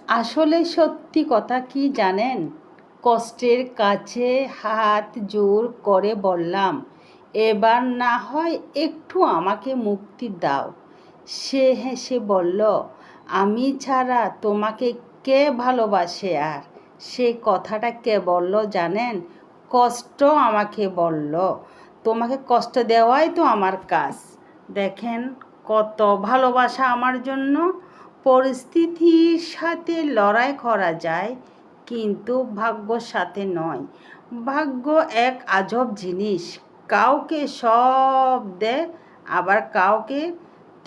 আসলে সত্যি কথা কি জানেন, কষ্টের কাছে হাত জোর করে বললাম, এবার না হয় একটু আমাকে মুক্তি দাও। সে হেসে বলল, আমি ছাড়া তোমাকে কে ভালোবাসে? আর সে কথাটা কে বলল জানেন? কষ্ট আমাকে বলল। তোমাকে কষ্ট দেওয়াই তো আমার কাজ। দেখেন কত ভালোবাসা আমার জন্য। পরিস্থিতির সাথে লড়াই করা যায়, কিন্তু ভাগ্যর সাথে নয়। ভাগ্য এক আজব জিনিস, কাউকে সব দেয়, আবার কাউকে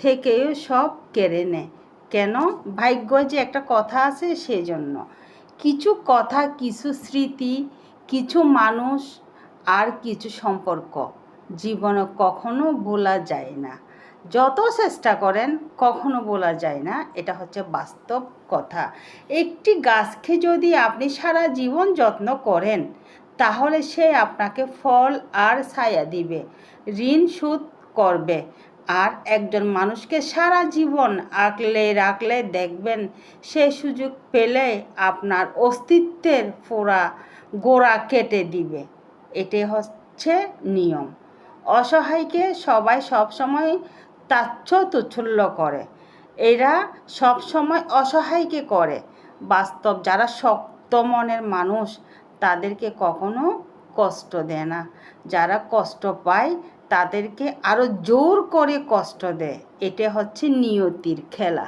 থেকেও সব কেড়ে নেয়। কেন? ভাগ্য যে একটা কথা আছে সেজন্য। কিছু কথা, কিছু স্মৃতি, কিছু মানুষ আর কিছু সম্পর্ক জীবনে কখনো ভোলা যায় না। যত চেষ্টা করেন কখনো বলা যায় না, এটা হচ্ছে বাস্তব কথা। একটি গাছকে যদি আপনি সারা জীবন যত্ন করেন, তাহলে সে আপনাকে ফল আর ছায়া দিবে, ঋণ শোধ করবে। আর একজন মানুষকে সারা জীবন আগলে রাখলে দেখবেন সে সুযোগ পেলে আপনার অস্তিত্বের গোড়া কেটে দিবে। এটাই হচ্ছে নিয়ম। অসহায়কে সবাই সবসময় তাচ্ছল্য করে, এরা সবসময় অসহায়কে করে। বাস্তব যারা শক্ত মনের মানুষ, তাদেরকে কখনো কষ্ট দেয় না। যারা কষ্ট পায় তাদেরকে আরও জোর করে কষ্ট দেয়। এটা হচ্ছে নিয়তির খেলা।